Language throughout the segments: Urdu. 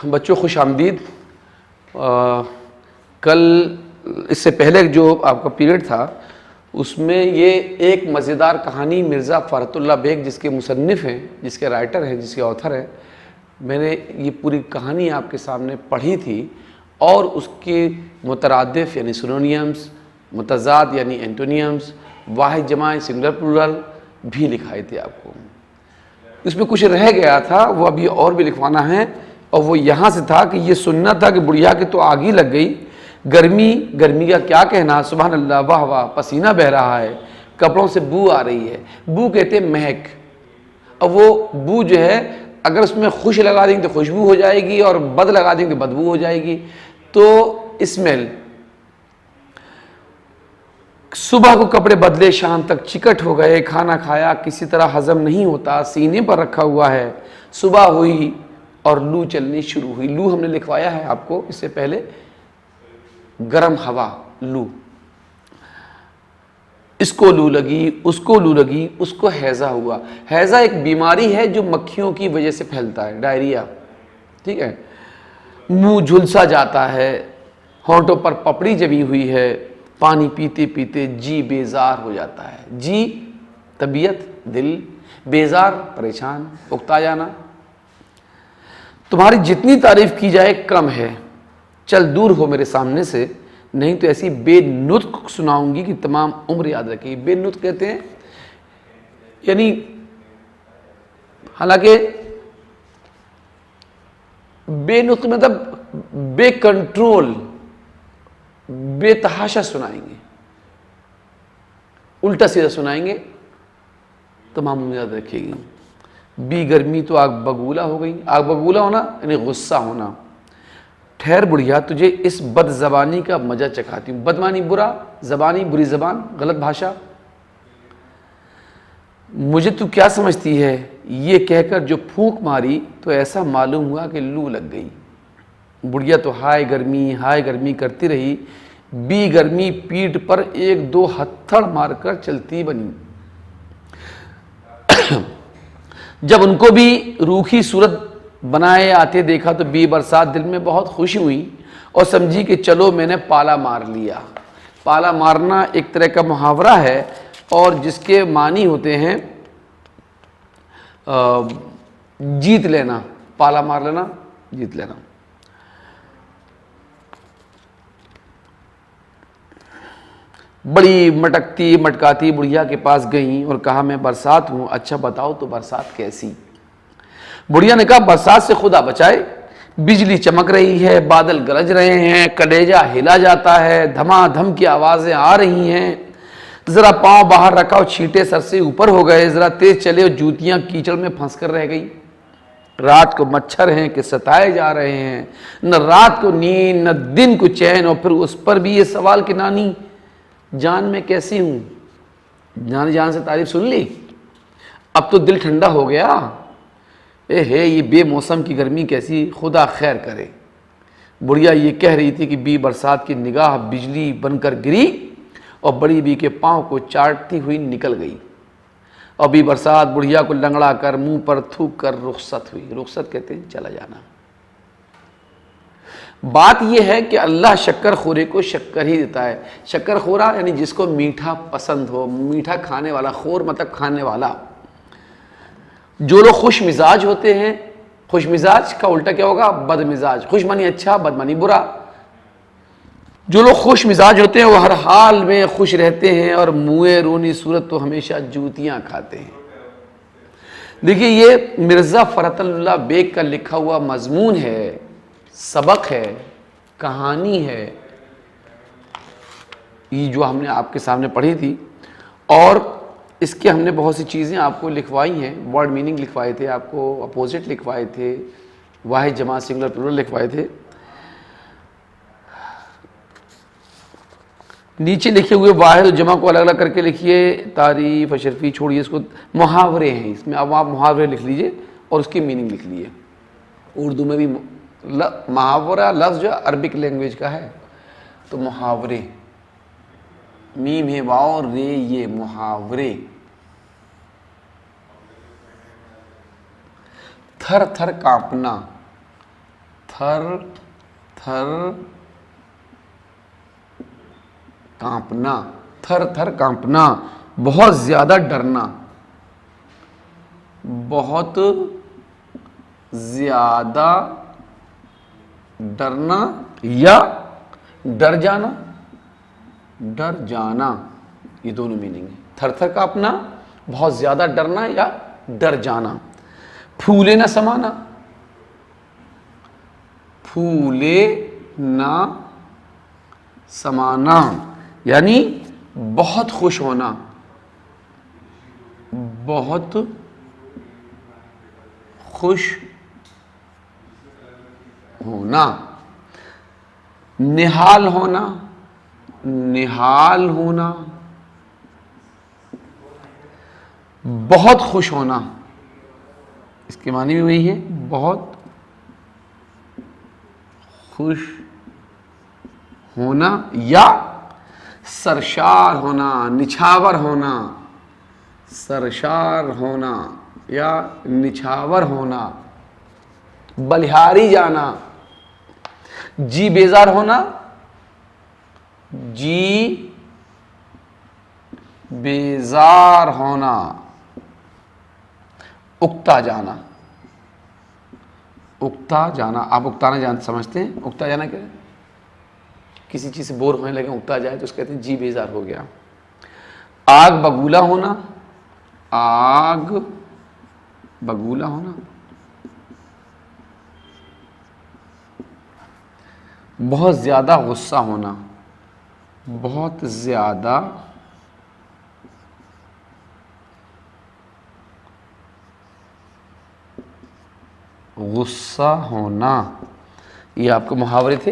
بچوں خوش آمدید. کل اس سے پہلے جو آپ کا پیریڈ تھا اس میں یہ ایک مزیدار کہانی مرزا فرحت اللہ بیگ جس کے مصنف ہیں، جس کے رائٹر ہیں، جس کے آتھر ہیں، میں نے یہ پوری کہانی آپ کے سامنے پڑھی تھی اور اس کے مترادف یعنی سینونیمز، متضاد یعنی اینٹونیمز، واحد جمع سنگولر پلورل بھی لکھائے تھے آپ کو. اس میں کچھ رہ گیا تھا، وہ ابھی اور بھی لکھوانا ہے، اور وہ یہاں سے تھا کہ یہ سننا تھا کہ بڑھیا کی تو آگ ہی لگ گئی، گرمی کا کیا کہنا، سبحان اللہ، واہ واہ، پسینہ بہہ رہا ہے، کپڑوں سے بو آ رہی ہے. بو کہتے ہیں مہک، اور وہ بو جو ہے اگر اس میں خوش لگا دیں گے تو خوشبو ہو جائے گی، اور بد لگا دیں گے تو بدبو ہو جائے گی. تو اسمیل، صبح کو کپڑے بدلے، شام تک چکٹ ہو گئے، کھانا کھایا کسی طرح ہضم نہیں ہوتا، سینے پر رکھا ہوا ہے. صبح ہوئی اور لو چلنی شروع ہوئی. لو ہم نے لکھوایا ہے آپ کو اس سے پہلے، گرم ہوا، لو. اس کو لو لگی، اس کو لو لگی، اس کو ہیضہ ہوا. ہیضہ ایک بیماری ہے جو مکھیوں کی وجہ سے پھیلتا ہے، ڈائریا، ٹھیک ہے. منہ جھلسا جاتا ہے، ہونٹوں پر پپڑی جمی ہوئی ہے، پانی پیتے پیتے جی بیزار ہو جاتا ہے. جی طبیعت، دل، بیزار پریشان، اکتا جانا. تمہاری جتنی تعریف کی جائے کم ہے، چل دور ہو میرے سامنے سے، نہیں تو ایسی بے نطق سناؤں گی کہ تمام عمر یاد رکھے گی. بے نطق کہتے ہیں یعنی، حالانکہ بے نطق مطلب بے کنٹرول، بے تحاشا سنائیں گے، الٹا سیدھا سنائیں گے، تمام عمر یاد رکھے گی. بی گرمی تو آگ بگولا ہو گئی. آگ بگولا ہونا یعنی غصہ ہونا. ٹھہر بڑھیا، تجھے اس بد زبانی کا مزہ چکھاتی ہوں. بد معنی برا، زبانی بری زبان، غلط بھاشا. مجھے تو کیا سمجھتی ہے، یہ کہہ کر جو پھونک ماری تو ایسا معلوم ہوا کہ لو لگ گئی. بڑھیا تو ہائے گرمی کرتی رہی. بی گرمی پیٹھ پر ایک دو ہتھڑ مار کر چلتی بنی. جب ان کو بھی روکھی صورت بنائے آتے دیکھا تو بی برسات دل میں بہت خوشی ہوئی اور سمجھی کہ چلو میں نے پالا مار لیا. پالا مارنا ایک طرح کا محاورہ ہے اور جس کے معنی ہوتے ہیں جیت لینا. پالا مار لینا، جیت لینا. بڑی مٹکتی مٹکاتی بڑھیا کے پاس گئیں اور کہا میں برسات ہوں. اچھا بتاؤ تو برسات کیسی؟ بڑھیا نے کہا برسات سے خدا بچائے، بجلی چمک رہی ہے، بادل گرج رہے ہیں، کلیجہ ہلا جاتا ہے، دھما دھم کی آوازیں آ رہی ہیں. ذرا پاؤں باہر رکھا اور چھینٹے سر سے اوپر ہو گئے، ذرا تیز چلے اور جوتیاں کیچڑ میں پھنس کر رہ گئی. رات کو مچھر ہیں کہ ستائے جا رہے ہیں، نہ رات کو نیند نہ دن کو چین. اور پھر اس پر بھی یہ سوال کہ نانی جان میں کیسی ہوں؟ نانی جان سے تعریف سن لی، اب تو دل ٹھنڈا ہو گیا. یہ بے موسم کی گرمی کیسی، خدا خیر کرے. بڑھیا یہ کہہ رہی تھی کہ بی برسات کی نگاہ بجلی بن کر گری اور بڑی بی کے پاؤں کو چاٹتی ہوئی نکل گئی. اور بی برسات بڑھیا کو لنگڑا کر منہ پر تھوک کر رخصت ہوئی. رخصت کہتے ہیں چلا جانا. بات یہ ہے کہ اللہ شکر خورے کو شکر ہی دیتا ہے. شکر خورا یعنی جس کو میٹھا پسند ہو، میٹھا کھانے والا. خور مطلب کھانے والا. جو لوگ خوش مزاج ہوتے ہیں، خوش مزاج کا الٹا کیا ہوگا؟ بد مزاج. خوش معنی اچھا، بد معنی برا. جو لوگ خوش مزاج ہوتے ہیں وہ ہر حال میں خوش رہتے ہیں اور منہ رونی صورت تو ہمیشہ جوتیاں کھاتے ہیں. دیکھیے یہ مرزا فرحت اللہ بیگ کا لکھا ہوا مضمون ہے، سبق ہے، کہانی ہے، یہ جو ہم نے آپ کے سامنے پڑھی تھی. اور اس کے ہم نے بہت سی چیزیں آپ کو لکھوائی ہیں. ورڈ میننگ لکھوائے تھے آپ کو، اپوزٹ لکھوائے تھے، واحد جمع سنگولر پلورل لکھوائے تھے. نیچے لکھے ہوئے واحد و جمع کو الگ الگ کر کے لکھیے. تعریف اشرفی چھوڑیے، اس کو محاورے ہیں اس میں. اب آپ محاورے لکھ لیجئے اور اس کی میننگ لکھ لیجئے. اردو میں بھی محاورہ لفظ جو عربک لینگویج کا ہے، تو محاورے، میم ہے واؤ رے، یہ محاورے. تھر تھر کانپنا، تھر تھر کانپنا، تھر تھر کانپنا، بہت زیادہ ڈرنا، بہت زیادہ ڈرنا یا ڈر جانا، ڈر جانا، یہ دونوں میننگ ہے. تھر تھر کانپنا، بہت زیادہ ڈرنا یا ڈر جانا. پھولے نہ سمانا، پھولے نہ سمانا یعنی بہت خوش ہونا، بہت خوش ہونا. نہال ہونا، نہال ہونا، بہت خوش ہونا، اس کے معنی بھی وہی ہے، بہت خوش ہونا یا سرشار ہونا، نچھاور ہونا، سرشار ہونا یا نچھاور ہونا. بلہاری جانا، جی بیزار ہونا، جی بیزار ہونا. اکتا جانا، اکتا جانا، آپ اکتانا جان سمجھتے ہیں؟ اکتا جانا کیا ہے؟ کسی چیز سے بور ہونے لگے اکتا جائے تو اس کہتے ہیں جی بیزار ہو گیا. آگ بگولا ہونا، آگ بگولا ہونا، بہت زیادہ غصہ ہونا، بہت زیادہ غصہ ہونا. یہ آپ کو محاورے تھے،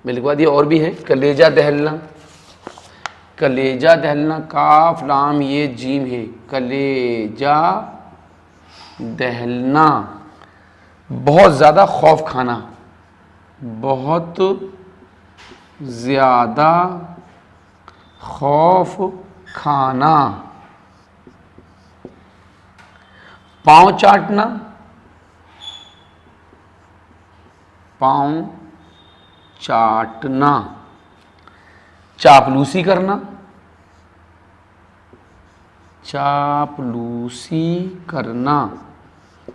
میں لکھوا دیا. اور بھی ہے، کلیجہ دہلنا، کلیجہ دہلنا، کاف لام یہ جیم ہے، کلیجہ دہلنا، بہت زیادہ خوف کھانا، بہت زیادہ خوف کھانا. پاؤں چاٹنا، پاؤں چاٹنا. چاپلوسی کرنا، چاپلوسی کرنا.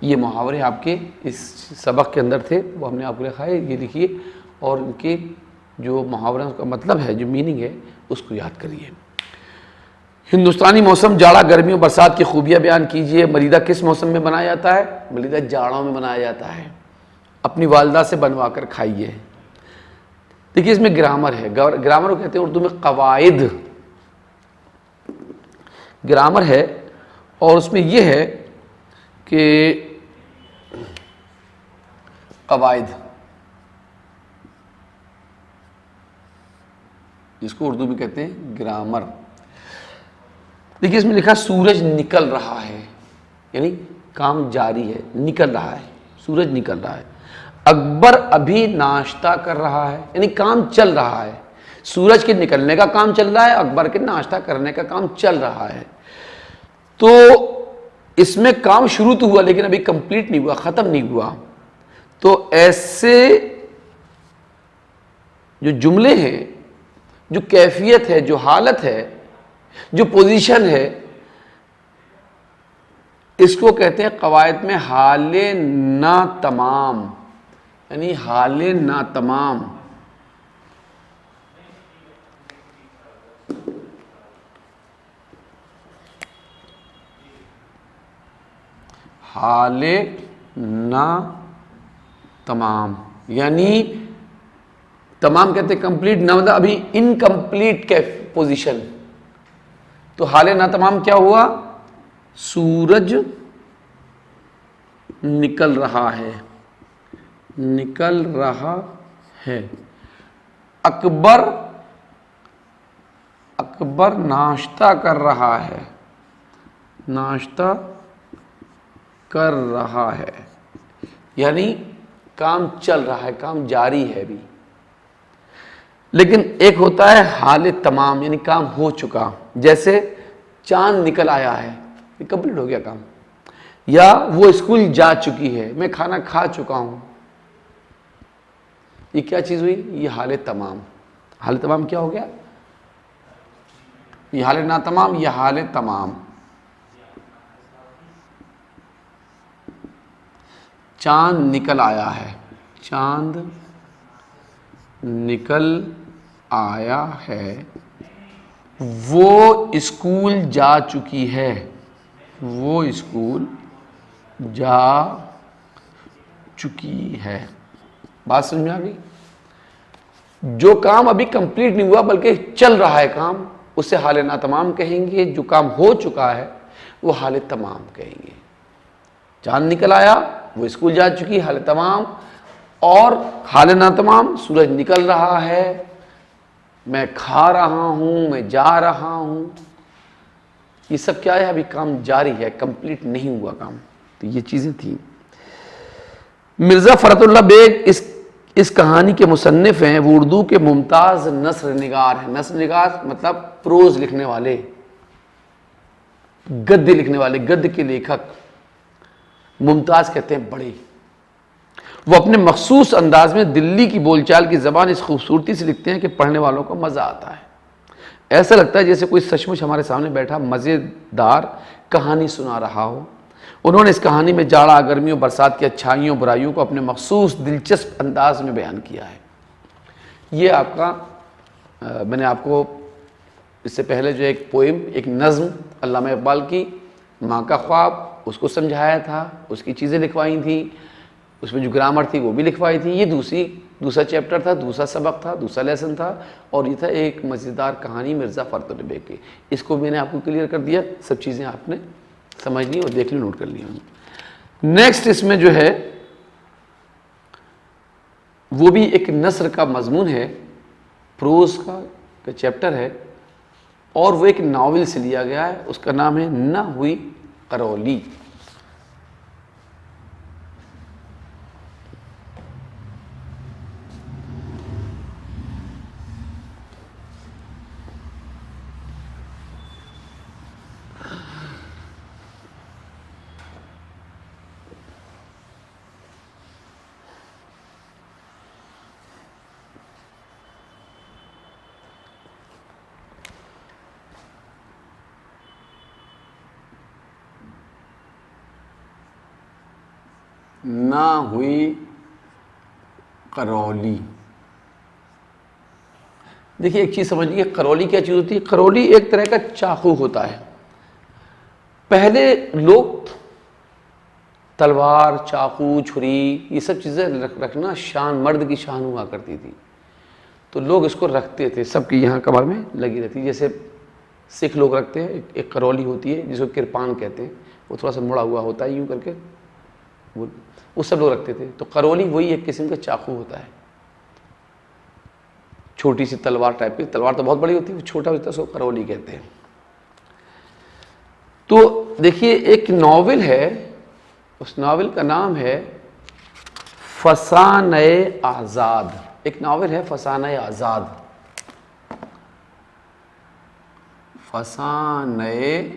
یہ محاورے آپ کے اس سبق کے اندر تھے، وہ ہم نے آپ کو لکھا ہے، یہ لکھیے اور ان کے جو محاوروں کا مطلب ہے، جو میننگ ہے، اس کو یاد کریے. ہندوستانی موسم جاڑا، گرمی اور برسات کی خوبیاں بیان کیجیے. ملیدہ کس موسم میں بنایا جاتا ہے؟ ملیدہ جاڑوں میں بنایا جاتا ہے. اپنی والدہ سے بنوا کر کھائیے. دیکھیے اس میں گرامر ہے، گرامر کو کہتے ہیں اردو میں قواعد. گرامر ہے اور اس میں یہ ہے کہ قواعد، جس کو اردو میں کہتے ہیں گرامر. دیکھیے اس میں لکھا سورج نکل رہا ہے، یعنی کام جاری ہے، نکل رہا ہے، سورج نکل رہا ہے. اکبر ابھی ناشتہ کر رہا ہے، یعنی کام چل رہا ہے. سورج کے نکلنے کا کام چل رہا ہے، اکبر کے ناشتہ کرنے کا کام چل رہا ہے. تو اس میں کام شروع تو ہوا لیکن ابھی کمپلیٹ نہیں ہوا، ختم نہیں ہوا. تو ایسے جو جملے ہیں، جو کیفیت ہے، جو حالت ہے، جو پوزیشن ہے، اس کو کہتے ہیں قواعد میں حال ناتمام، یعنی حال ناتمام. حال ناتمام یعنی تمام کہتے ہیں کمپلیٹ نہ، مطلب ابھی انکمپلیٹ پوزیشن. تو حال ناتمام کیا ہوا؟ سورج نکل رہا ہے، نکل رہا ہے. اکبر ناشتہ کر رہا ہے، ناشتہ کر رہا ہے، یعنی کام چل رہا ہے، کام جاری ہے ابھی. لیکن ایک ہوتا ہے حال تمام، یعنی کام ہو چکا، جیسے چاند نکل آیا ہے، یہ کمپلیٹ ہو گیا کام. یا وہ اسکول جا چکی ہے، میں کھانا کھا چکا ہوں. یہ کیا چیز ہوئی؟ یہ حال تمام. حال تمام کیا ہو گیا؟ یہ حال ناتمام، یہ حال تمام. چاند نکل آیا ہے، چاند نکل آیا ہے، وہ اسکول جا چکی ہے، وہ اسکول جا چکی ہے. بات سمجھ میں آ گئی؟ جو کام ابھی کمپلیٹ نہیں ہوا بلکہ چل رہا ہے کام، اسے حال ناتمام کہیں گے. جو کام ہو چکا ہے وہ حال تمام کہیں گے. چاند نکل آیا، وہ اسکول جا چکی، حال تمام. اور حال ناتمام، سورج نکل رہا ہے، میں کھا رہا ہوں، میں جا رہا ہوں. یہ سب کیا ہے؟ ابھی کام جاری ہے، کمپلیٹ نہیں ہوا کام. تو یہ چیزیں تھیں. مرزا فرحت اللہ بیگ اس کہانی کے مصنف ہیں. وہ اردو کے ممتاز نثر نگار ہیں. نثر نگار مطلب پروز لکھنے والے، گدے لکھنے والے، گد کے لیکھک. ممتاز کہتے ہیں بڑے. وہ اپنے مخصوص انداز میں دلی کی بول چال کی زبان اس خوبصورتی سے لکھتے ہیں کہ پڑھنے والوں کو مزہ آتا ہے. ایسا لگتا ہے جیسے کوئی سچ مچ ہمارے سامنے بیٹھا مزیدار کہانی سنا رہا ہو. انہوں نے اس کہانی میں جاڑا، گرمیوں، برسات کی اچھائیوں، برائیوں کو اپنے مخصوص دلچسپ انداز میں بیان کیا ہے. یہ آپ کا میں نے آپ کو اس سے پہلے جو ایک پوئم، ایک نظم علامہ اقبال کی ماں کا خواب، اس کو سمجھایا تھا، اس کی چیزیں لکھوائی تھیں، اس میں جو گرامر تھی وہ بھی لکھوائی تھی. یہ دوسرا چیپٹر تھا، دوسرا سبق تھا، دوسرا لیسن تھا. اور یہ تھا ایک مزیدار کہانی مرزا فرحت اللہ بیگ کی. اس کو میں نے آپ کو کلیئر کر دیا. سب چیزیں آپ نے سمجھ لی اور دیکھ لی، نوٹ کر لی. نیکسٹ اس میں جو ہے وہ بھی ایک نثر کا مضمون ہے، پروز کا چیپٹر ہے، اور وہ ایک ناول سے لیا گیا ہے. اس کا نام ہے نہ ہوئی قرولی. نہ ہوئی قرولی. دیکھیے ایک چیز سمجھیے، قرولی کیا چیز ہوتی ہے؟ قرولی ایک طرح کا چاقو ہوتا ہے. پہلے لوگ تلوار، چاقو، چھری، یہ سب چیزیں رکھنا شان، مرد کی شان ہوا کرتی تھی. تو لوگ اس کو رکھتے تھے، سب کی یہاں کمر میں لگی رہتی. جیسے سکھ لوگ رکھتے ہیں، ایک قرولی ہوتی ہے جس کو کرپان کہتے ہیں، وہ تھوڑا سا مڑا ہوا ہوتا ہے یوں کر کے، وہ سب لوگ رکھتے تھے. تو قرولی وہی ایک قسم کا چاقو ہوتا ہے، چھوٹی سی تلوار ٹائپ کی. تلوار تو بہت بڑی ہوتی ہے، وہ چھوٹا ہوتا ہے، اس کو قرولی کہتے ہیں. تو دیکھیے ایک ناول ہے، اس ناول کا نام ہے فسانۂ آزاد. ایک ناول ہے فسانۂ آزاد. فسانۂ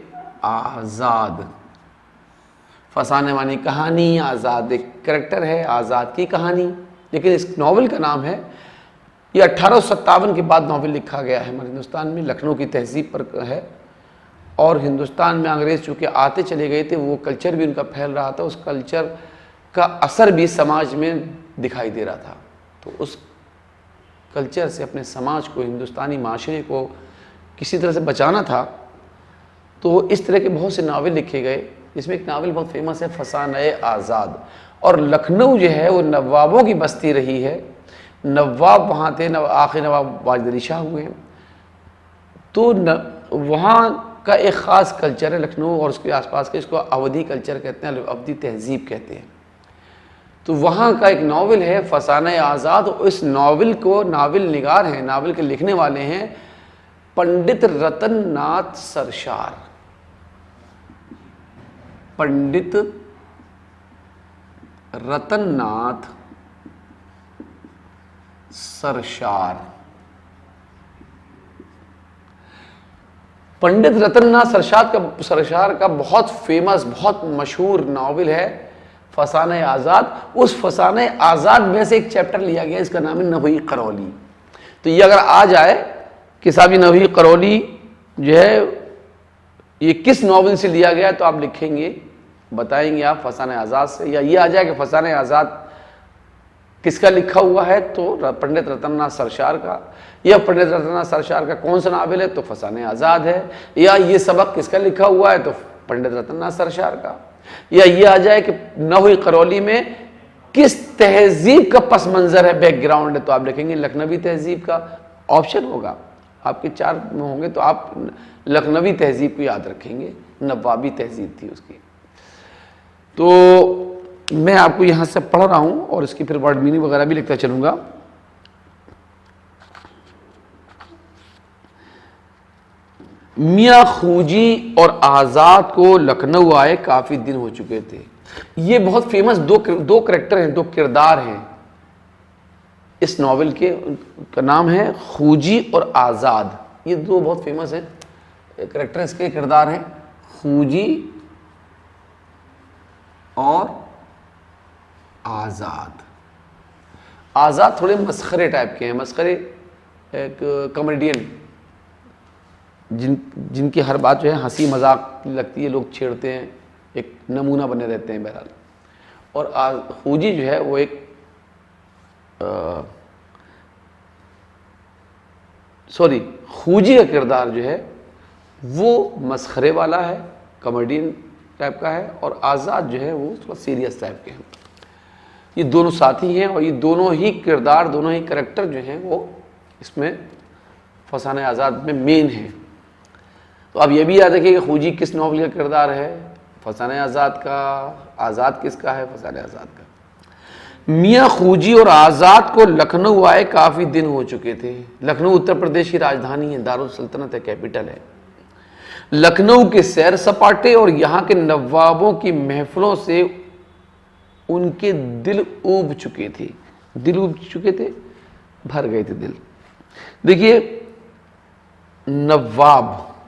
آزاد، فسانے معنی کہانی، آزاد ایک کریکٹر ہے، آزاد کی کہانی. لیکن اس ناول کا نام ہے، یہ 1857 کے بعد ناول لکھا گیا ہے ہمارے ہندوستان میں، لکھنؤ کی تہذیب پر ہے. اور ہندوستان میں انگریز چونکہ آتے چلے گئے تھے، وہ کلچر بھی ان کا پھیل رہا تھا، اس کلچر کا اثر بھی سماج میں دکھائی دے رہا تھا. تو اس کلچر سے اپنے سماج کو، ہندوستانی معاشرے کو کسی طرح سے بچانا تھا. تو اس طرح کے بہت سے ناول لکھے گئے. اس میں ایک ناول بہت فیمس ہے فسانۂ آزاد. اور لکھنؤ جو ہے وہ نوابوں کی بستی رہی ہے، نواب وہاں تھے، آخری نواب واجد علی شاہ ہوئے ہیں. تو وہاں کا ایک خاص کلچر ہے لکھنؤ اور اس کے آس پاس کے، اس کو اودھی کلچر کہتے ہیں، اودھی تہذیب کہتے ہیں. تو وہاں کا ایک ناول ہے فسانۂ آزاد. اس ناول کو ناول نگار ہیں، ناول کے لکھنے والے ہیں پنڈت رتن ناتھ سرشار. پنڈت رتن ناتھ سرشار. پنڈت رتن ناتھ سرشار کا بہت فیمس، بہت مشہور ناول ہے فسانہ آزاد. اس فسانہ آزاد میں سے ایک چیپٹر لیا گیا, اس کا نام ہے نوحی قرولی. تو یہ اگر آ جائے کہ صاحب یہ نوحی قرولی جو ہے یہ کس ناول سے لیا گیا, تو آپ لکھیں گے, بتائیں گے آپ فسانہ آزاد سے. یا یہ آ جائے کہ فسانہ آزاد کس کا لکھا ہوا ہے, تو پنڈت رتن ناتھ سرشار کا. یا پنڈت رتن ناتھ سرشار کا کون سا ناول ہے, تو فسانہ آزاد ہے. یا یہ سبق کس کا لکھا ہوا ہے, تو پنڈت رتن ناتھ سرشار کا. یا یہ آ جائے کہ نوحی قرولی میں کس تہذیب کا پس منظر ہے, بیک گراؤنڈ ہے, تو آپ لکھیں گے لکھنوی تہذیب کا. آپشن ہوگا آپ کے 4 میں ہوں گے, تو آپ لکھنوی تہذیب کو یاد رکھیں گے, نوابی تہذیب تھی اس کی. تو میں آپ کو یہاں سے پڑھ رہا ہوں اور اس کی پھر ورڈ میننگ وغیرہ بھی لکھتا چلوں گا. میاں خوجی اور آزاد کو لکھنؤ آئے کافی دن ہو چکے تھے. یہ بہت فیمس دو کریکٹر ہیں, 2 کردار ہیں اس ناول کے. کا نام ہے خوجی اور آزاد. یہ 2 بہت فیمس ہیں کریکٹر, اس کے کردار ہیں خوجی اور آزاد. آزاد تھوڑے مسخرے ٹائپ کے ہیں, مسخرے ایک کامیڈین جن کی ہر بات جو ہے ہنسی مذاق لگتی ہے, لوگ چھیڑتے ہیں, ایک نمونہ بنے رہتے ہیں بہرحال. اور خوجی جو ہے وہ ایک خوجی کا کردار جو ہے وہ مسخرے والا ہے, کامیڈین ٹائپ کا ہے, اور آزاد جو ہے وہ تھوڑا سیریس ٹائپ کے ہیں. یہ دونوں ساتھی ہیں اور یہ دونوں ہی کردار, دونوں ہی کریکٹر جو ہیں وہ اس میں فسانہ آزاد میں مین ہیں. تو اب یہ بھی یاد رکھیے کہ خوجی کس ناول کا کردار ہے, فسانہ آزاد کا. آزاد کس کا ہے, فسانہ آزاد کا. میاں خوجی اور آزاد کو لکھنؤ آئے کافی دن ہو چکے تھے. لکھنؤ اتر پردیش کی راجدھانی ہے, دارالسلطنت ہے, کیپٹل ہے. لکھنؤ کے سیر سپاٹے اور یہاں کے نوابوں کی محفلوں سے ان کے دل اوب چکے تھے. دل اوب چکے تھے, بھر گئے تھے دل. دیکھیے نواب,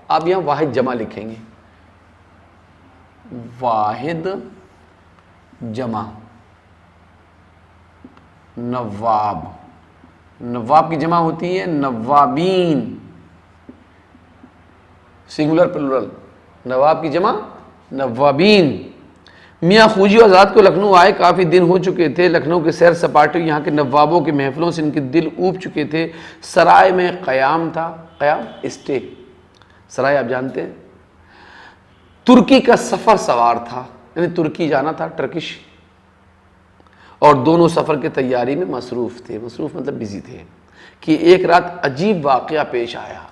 آپ یہاں واحد جمع لکھیں گے, واحد جمع نواب. نواب کی جمع ہوتی ہے نوابین, سنگولر پلورل. نواب کی جمع نوابین. میاں خوجی اور آزاد کو لکھنؤ آئے کافی دن ہو چکے تھے. لکھنؤ کے سیر سپاٹے یہاں کے نوابوں کی محفلوں سے ان کے دل اوب چکے تھے. سرائے میں قیام تھا. قیام اسٹے, سرائے آپ جانتے ہیں. ترکی کا سفر سوار تھا, یعنی ترکی جانا تھا, ٹرکش. اور دونوں سفر کے تیاری میں مصروف تھے. مصروف مطلب بزی تھے کہ ایک رات عجیب واقعہ پیش آیا.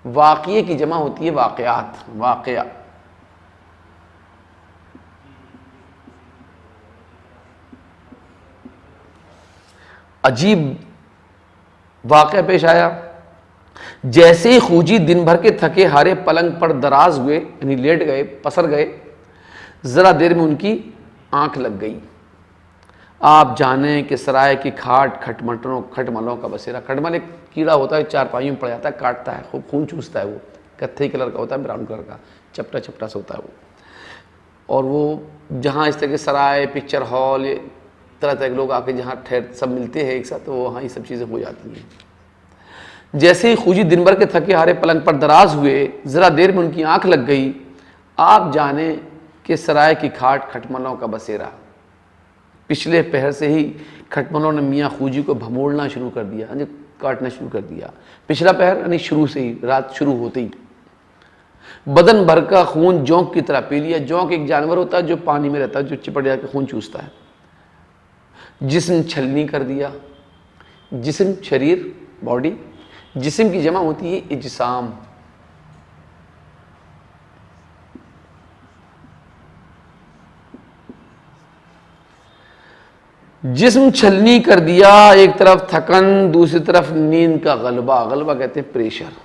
واقعے کی جمع ہوتی ہے واقعات. واقعہ عجیب واقعہ پیش آیا. جیسے ہی خوجی دن بھر کے تھکے ہارے پلنگ پر دراز ہوئے, یعنی لیٹ گئے, پسر گئے, ذرا دیر میں ان کی آنکھ لگ گئی. آپ جانیں کہ سرائے کی کھاٹ کھٹملوں کا بسیرا. کھٹمل ایک کیڑا ہوتا ہے, 4 پائیوں میں پڑ جاتا ہے, کاٹتا ہے, خوب خون چوستا ہے. وہ کتھئی کلر کا ہوتا ہے, براؤن کلر کا, چپٹا چپٹا سا ہوتا ہے وہ. اور وہ جہاں اس طرح کے سرائے, پکچر ہال, طرح طرح کے لوگ آ کے جہاں سب ملتے ہیں ایک ساتھ, تو وہاں یہ سب چیزیں ہو جاتی ہیں. جیسے ہی خوجی دن بھر کے تھکے ہارے پلنگ پر دراز ہوئے, ذرا دیر میں ان کی آنکھ لگ گئی. آپ جانیں کہ سرائے کی کھاٹ کھٹملوں کا بسیرا. پچھلے پہر سے ہی کھٹملوں نے میاں خوجی کو بھموڑنا شروع کر دیا, یعنی کاٹنا شروع کر دیا. پچھلا پہر یعنی شروع سے ہی, رات شروع ہوتے ہی. بدن بھر کا خون جونک کی طرح پی لیا. جونک ایک جانور ہوتا ہے جو پانی میں رہتا ہے, جو چپٹ جا کے خون چوستا ہے. جسم چھلنی کر دیا. جسم شریر, باڈی. جسم کی جمع ہوتی ہے اجسام. جسم چھلنی کر دیا. ایک طرف تھکن, دوسری طرف نیند کا غلبہ. غلبہ کہتے ہیں پریشر.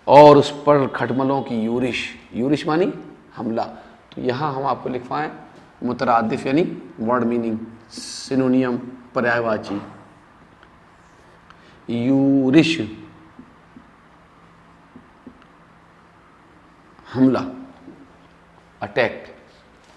اور اس پر کھٹملوں کی یورش. یورش مانی حملہ. تو یہاں ہم آپ کو لکھوائیں مترادف, یعنی ورڈ میننگ, سینونیم, پریائے واچی. یورش حملہ, اٹیک,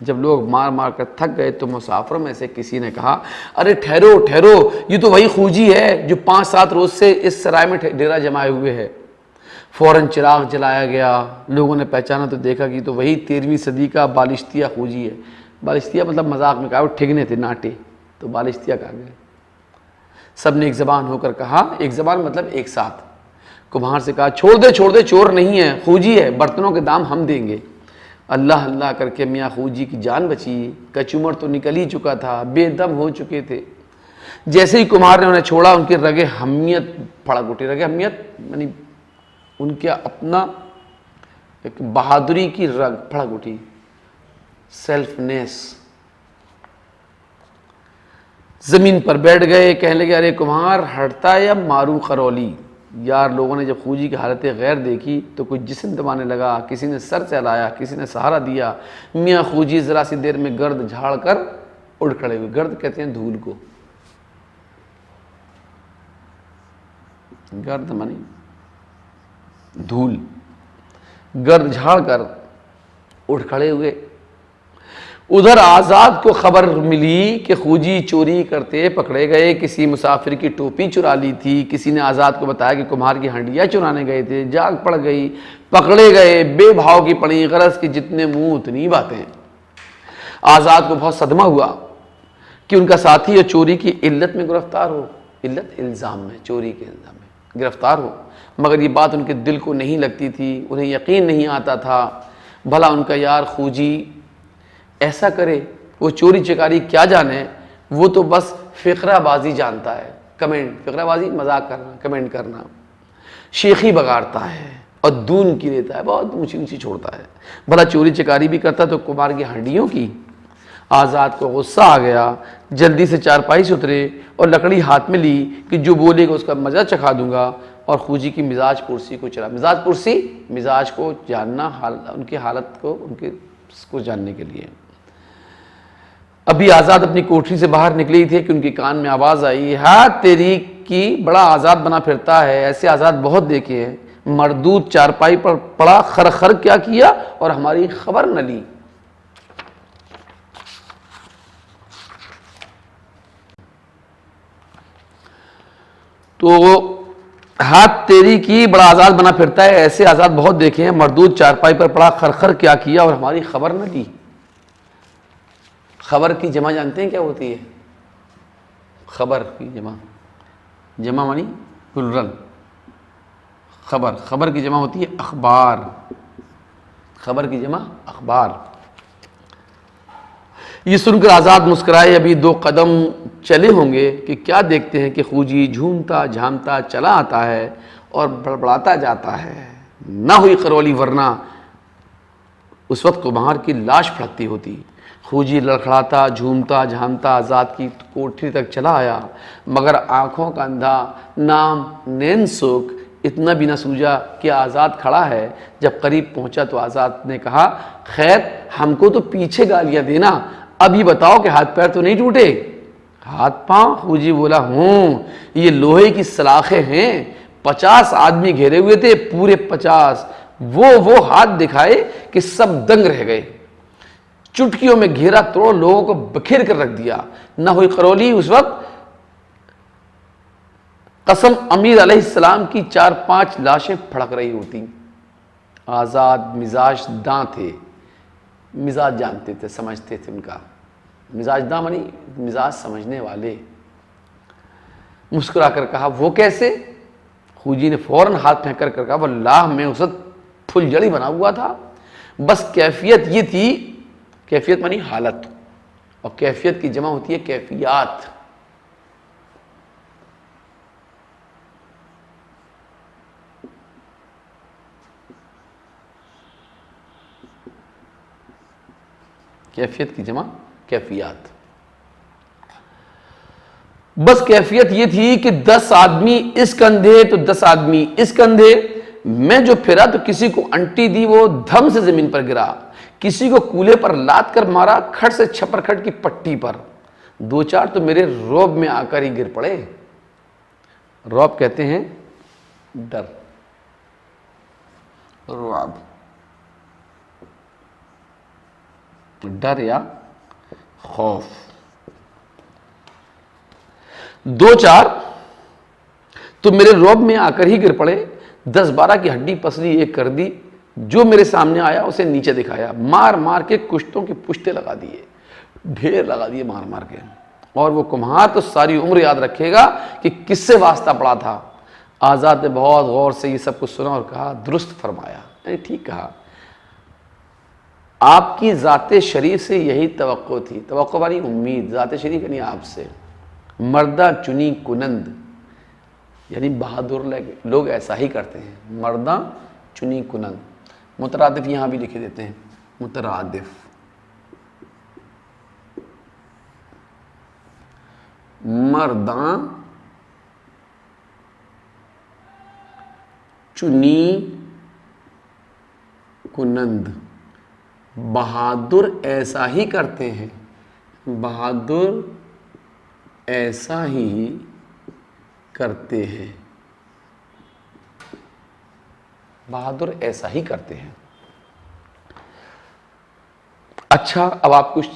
جب لوگ مار مار کر تھک گئے تو مسافروں میں سے کسی نے کہا ارے ٹھہرو ٹھہرو، یہ تو وہی خوجی ہے جو 5-7 روز سے اس سرائے میں ڈیرا جمائے ہوئے ہے۔ فوراً چراغ جلایا گیا، لوگوں نے پہچانا تو دیکھا کہ تو وہی 13ویں صدی کا بالشتیہ خوجی ہے۔ بالشتیہ مطلب مذاق میں کہا، وہ ٹھگنے تھے، ناٹے، تو بالشتیہ کہا گیا۔ سب نے ایک زبان ہو کر کہا، ایک زبان مطلب ایک ساتھ، کمہار سے کہا چھوڑ دے، چور نہیں ہے، خوجی ہے، برتنوں کے دام ہم دیں گے۔ اللہ اللہ کر کے میاں خوجی کی جان بچی، کچومر تو نکل ہی چکا تھا، بے دم ہو چکے تھے۔ جیسے ہی کمہار نے انہیں چھوڑا، ان کے رگے ہمیت پھڑک اٹھی۔ رگے ہمیت یعنی ان کے اپنا ایک بہادری کی رگ پھڑک اٹھی، سیلفنیس۔ زمین پر بیٹھ گئے، کہنے لگے ارے کمہار ہٹتا ہے یا ماروں خرولی؟ یار لوگوں نے جب خوجی کی حالت غیر دیکھی تو کوئی جسم دبانے لگا، کسی نے سر چلایا، کسی نے سہارا دیا۔ میاں خوجی ذرا سی دیر میں گرد جھاڑ کر اٹھ کھڑے ہوئے۔ گرد کہتے ہیں دھول کو، گرد منی دھول، گرد جھاڑ کر اٹھ کھڑے ہوئے۔ ادھر آزاد کو خبر ملی کہ خوجی چوری کرتے پکڑے گئے، کسی مسافر کی ٹوپی چرا لی تھی، کسی نے آزاد کو بتایا کہ کمہار کی ہنڈیاں چرانے گئے تھے، جاگ پڑ گئی، پکڑے گئے، بے بھاؤ کی پڑی، غرض کی جتنے منہ اتنی باتیں۔ آزاد کو بہت صدمہ ہوا کہ ان کا ساتھی چوری کی علت میں گرفتار ہو، علت الزام میں، چوری کے الزام میں گرفتار ہو، مگر یہ بات ان کے دل کو نہیں لگتی تھی، انہیں یقین نہیں آتا تھا بھلا ان کا یار خوجی ایسا کرے۔ وہ چوری چکاری کیا جانے، وہ تو بس فقرہ بازی جانتا ہے، کمنٹ، فقرہ بازی مذاق کرنا، کمنٹ کرنا، شیخی بگاڑتا ہے اور دون کی لیتا ہے، بہت اونچی اونچی چھوڑتا ہے۔ بھلا چوری چکاری بھی کرتا تو کمہار کی ہنڈیوں کی۔ آزاد کو غصہ آ گیا، جلدی سے چارپائی سے اترے اور لکڑی ہاتھ میں لی کہ جو بولے گا اس کا مزہ چکھا دوں گا، اور خوجی کی مزاج پرسی کو چلا۔ مزاج پرسی، مزاج کو جاننا، ان کی حالت کو، ان کے اس کو جاننے کے لیے۔ ابھی آزاد اپنی کوٹری سے باہر نکلی تھے کہ ان کے کان میں آواز آئی، ہاں تیری کی بڑا آزاد بنا پھرتا ہے، ایسے آزاد بہت دیکھے ہیں۔ مردود چارپائی پر پڑا، خر خر کیا کیا اور ہماری خبر نہ لی۔ تو ہاتھ تیری کی بڑا آزاد بنا پھرتا ہے، ایسے آزاد بہت دیکھے ہیں، مردود چارپائی پر پڑا، خر خر کیا کیا اور ہماری خبر نہ لی۔ خبر کی جمع جانتے ہیں کیا ہوتی ہے؟ خبر کی جمع، جمع مانی پلرل، خبر کی جمع ہوتی ہے اخبار، خبر کی جمع اخبار۔ یہ سن کر آزاد مسکرائے، ابھی 2 قدم چلے ہوں گے کہ کیا دیکھتے ہیں کہ خوجی جھومتا جھامتا چلا آتا ہے اور بڑبڑاتا جاتا ہے، نہ ہوئی خرولی ورنہ اس وقت کمہار کی لاش پھڑکتی ہوتی۔ خوجی لڑکھڑاتا جھومتا جھامتا آزاد کی کوٹری تک چلا آیا، مگر آنکھوں کا اندھا نام نین سوک اتنا بھی نہ سوجا کہ آزاد کھڑا ہے۔ جب قریب پہنچا تو آزاد نے کہا، خیر ہم کو تو پیچھے گالیاں دینا، اب یہ بتاؤ کہ ہاتھ پیر تو نہیں ٹوٹے؟ ہاتھ پاؤں؟ خوجی بولا، یہ لوہے کی سلاخیں ہیں، 50 آدمی گھیرے ہوئے تھے، پورے 50۔ وہ ہاتھ دکھائے کہ سب دنگ رہ گئے، چٹکیوں میں گھیرا توڑ لوگوں کو بکھیر کر رکھ دیا۔ نہ ہوئی خرولی اس وقت قسم امیر علیہ السلام کی 4-5 لاشیں پھڑک رہی ہوتی۔ آزاد مزاج داں تھے، مزاج جانتے تھے، سمجھتے تھے، ان کا مزاج داں مانی مزاج سمجھنے والے۔ مسکرا کر کہا، وہ کیسے؟ خوجی نے فوراً ہاتھ پھینک کر کہا، واللہ میں اس وقت پھل جڑی بنا ہوا تھا، بس کیفیت یہ تھی، کیفیت مانی حالت، اور کیفیت کی جمع ہوتی ہے کیفیات۔ کیفیت کی جمع کیفیات۔ بس کیفیت یہ تھی کہ 10 آدمی اس کندھے تو 10 آدمی اس کندھے، میں جو پھرا تو کسی کو انٹی دی، وہ دھم سے زمین پر گرا، کسی کو کولے پر لاد کر مارا، کھٹ سے چھپر کھٹ کی پٹی پر، 2-4 تو میرے روب میں آ کر ہی گر پڑے۔ روب کہتے ہیں ڈر، رعب۔ ڈر یا خوف. 2 4 تو میرے رعب میں آ کر ہی گر پڑے, 10 12 کی ہڈی پسلی ایک کر دی, جو میرے سامنے آیا اسے نیچے دکھایا, مار مار کے کشتوں کے پشتے لگا دیے, ڈھیر لگا دیے مار مار کے. اور وہ کمہار تو ساری عمر یاد رکھے گا کہ کس سے واسطہ پڑا تھا. آزاد نے بہت غور سے یہ سب کچھ سنا اور کہا درست فرمایا, یعنی ٹھیک کہا. آپ کی ذات شریف سے یہی توقع تھی, توقع والی امید, ذات شریف یعنی آپ سے. مردہ چنی کنند, یعنی بہادر لوگ ایسا ہی کرتے ہیں. مردہ چنی کنند, مترادف یہاں بھی لکھے دیتے ہیں, مترادف. مرداں چنی کنند, بہادر ایسا ہی کرتے ہیں, بہادر ایسا ہی کرتے ہیں, بہادر ایسا ہی کرتے ہیں. اچھا اب آپ کچھ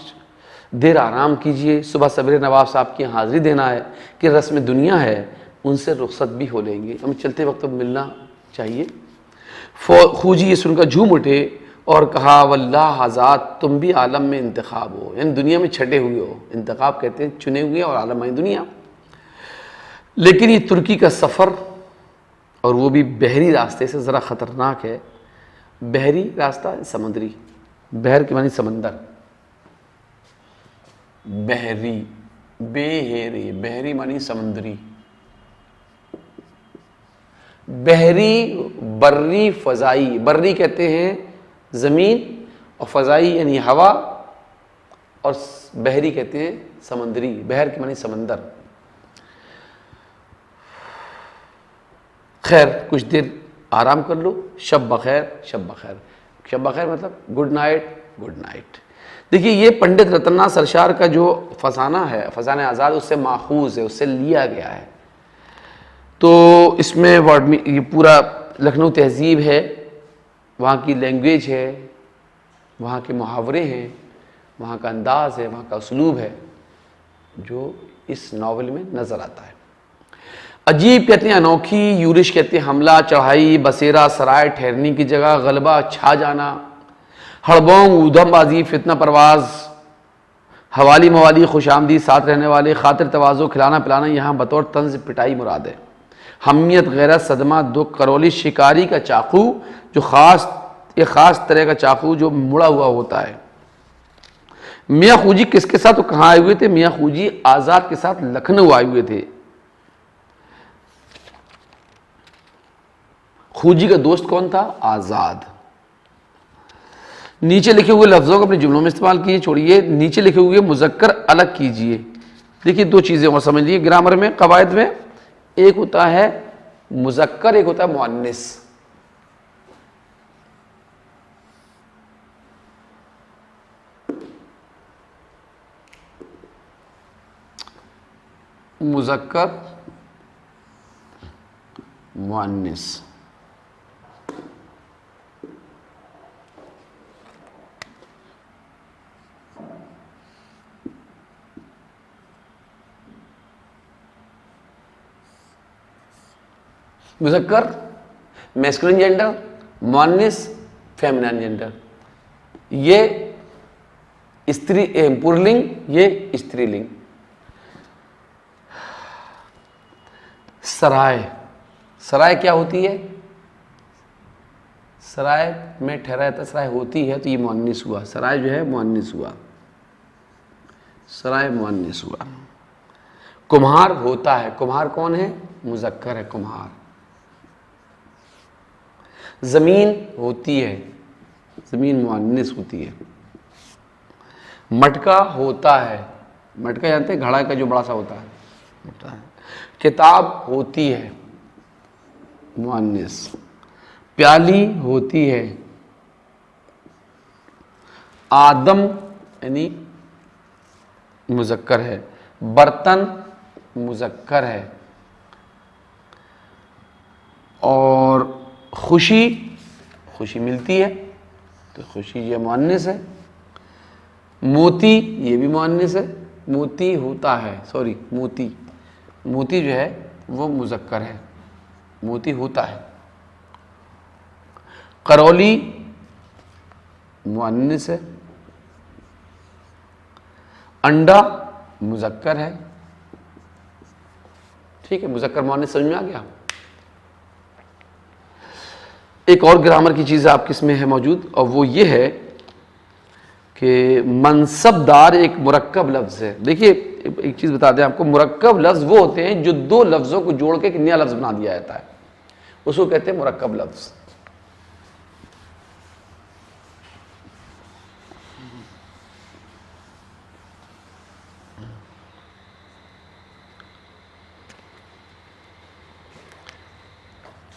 دیر آرام کیجئے, صبح سویرے نواب صاحب کی حاضری دینا ہے کہ رسم دنیا ہے, ان سے رخصت بھی ہو لیں گے, ہمیں چلتے وقت ملنا چاہیے. خوجی یہ سن کر جھوم اٹھے اور کہا واللہ آزاد تم بھی عالم میں انتخاب ہو, یعنی دنیا میں چھٹے ہوئے ہو. انتخاب کہتے ہیں چنے ہوئے, اور عالم ہے دنیا. لیکن یہ ترکی کا سفر, اور وہ بھی بحری راستے سے, ذرا خطرناک ہے. بحری راستہ سمندری, بحر کے معنی سمندر, بحری بحری بحری معنی سمندری. بحری بری فضائی, بری کہتے ہیں زمین, اور فضائی یعنی ہوا, اور بحری کہتے ہیں سمندری. بحر کے معنی سمندر. خیر کچھ دیر آرام کر لو. شب بخیر, شب بخیر. شب بخیر مطلب گڈ نائٹ, گڈ نائٹ. دیکھیے یہ پنڈت رتن ناتھ سرشار کا جو فسانہ ہے, فسانہ آزاد, اس سے ماخوذ ہے, اس سے لیا گیا ہے. تو اس میں یہ پورا لکھنؤ تہذیب ہے, وہاں کی لینگویج ہے, وہاں کے محاورے ہیں, وہاں کا انداز ہے, وہاں کا اسلوب ہے, جو اس ناول میں نظر آتا ہے. عجیب کہتے ہیں انوکھی, یورش کہتے ہیں حملہ, چڑھائی, بسیرا, سرائے, ٹھہرنے کی جگہ, غلبہ, چھا جانا, ہڑبونگ, اودھم بازی, فتنہ پرواز, حوالی موالی, خوش آمدید, ساتھ رہنے والے, خاطر تواضع, کھلانا پلانا, یہاں بطور طنز پٹائی مراد ہے. حمیت, غیرت, صدمہ, دکھ, کرولی, شکاری کا چاقو, جو ایک خاص طرح کا چاقو جو مڑا ہوا ہوتا ہے. میاں خوجی کس کے ساتھ کہاں آئے ہوئے تھے؟ میاں خوجی آزاد کے ساتھ لکھنؤ آئے ہوئے تھے. خوجی کا دوست کون تھا؟ آزاد. نیچے لکھے ہوئے لفظوں کو اپنے جملوں میں استعمال کیجیے, چھوڑیے. نیچے لکھے ہوئے مذکر الگ کیجیے. دیکھیے 2 چیزیں اور سمجھ لیجیے گرامر میں, قواعد میں. ایک ہوتا ہے مذکر, ایک ہوتا ہے مؤنث. مذکر مؤنث. مذکر میسکولین جینڈر, مؤنث فیمینین جینڈر. یہ پرلنگ, یہ استری لنگ. سرائے, سرائے کیا ہوتی ہے؟ سرائے میں ٹھہرا تھا, سرائے ہوتی ہے, تو یہ مؤنث ہوا. سرائے جو ہے مؤنث ہوا, سرائے مؤنث ہوا. کمہار ہوتا ہے, کمہار کون ہے؟ مذکر ہے کمہار. زمین ہوتی ہے, زمین مؤنث ہوتی ہے. مٹکا ہوتا ہے, مٹکا جانتے ہیں گھڑا کا جو بڑا سا ہوتا ہے. کتاب ہوتی ہے مؤنث. پیالی ہوتی ہے. آدم یعنی مذکر ہے. برتن مذکر ہے. اور خوشی, خوشی ملتی ہے تو خوشی یہ مؤنث ہے. موتی یہ بھی مؤنث ہے، موتی ہوتا ہے، سوری موتی، موتی جو ہے وہ مذکر ہے، موتی ہوتا ہے۔ کرولی مؤنث ہے، انڈا مذکر ہے، ٹھیک ہے، مذکر مؤنث سمجھ میں آ گیا۔ ایک اور گرامر کی چیز آپ کس میں ہے موجود، اور وہ یہ ہے کہ منصب دار ایک مرکب لفظ ہے۔ دیکھیے ایک چیز بتا دیں آپ کو، مرکب لفظ وہ ہوتے ہیں جو دو لفظوں کو جوڑ کے ایک نیا لفظ بنا دیا جاتا ہے، اس کو کہتے ہیں مرکب لفظ۔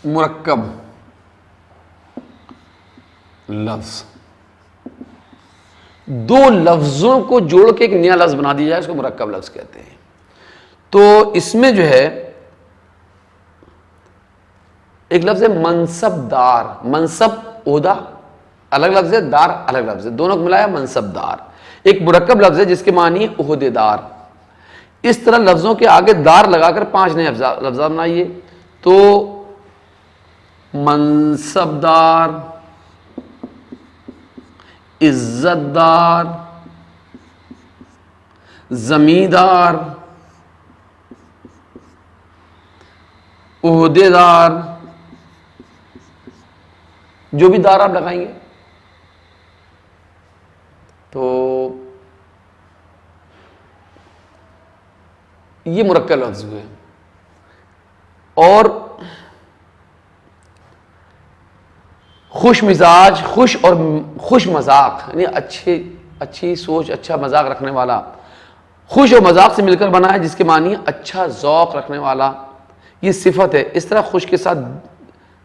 مرکب لفظ، دو لفظوں کو جوڑ کے ایک نیا لفظ بنا دیا جائے اس کو مرکب لفظ کہتے ہیں۔ تو اس میں جو ہے ایک لفظ ہے منصب دار، منصب عہدہ الگ لفظ ہے، دار الگ لفظ ہے، دونوں کو ملایا منصب دار۔ ایک مرکب لفظ ہے جس کے معنی عہدے دار۔ اس طرح لفظوں کے آگے دار لگا کر 5 نئے لفظ بنائیے، تو منصب دار، عزت دار، زمیندار، عہدے دار، جو بھی دار آپ لگائیں گے تو یہ مرکب لفظ ہوئے۔ اور خوش مزاج، خوش اور خوش مذاق، یعنی اچھی سوچ، اچھا مذاق رکھنے والا، خوش اور مذاق سے مل کر بنا ہے جس کے معنی اچھا ذوق رکھنے والا، یہ صفت ہے۔ اس طرح خوش کے ساتھ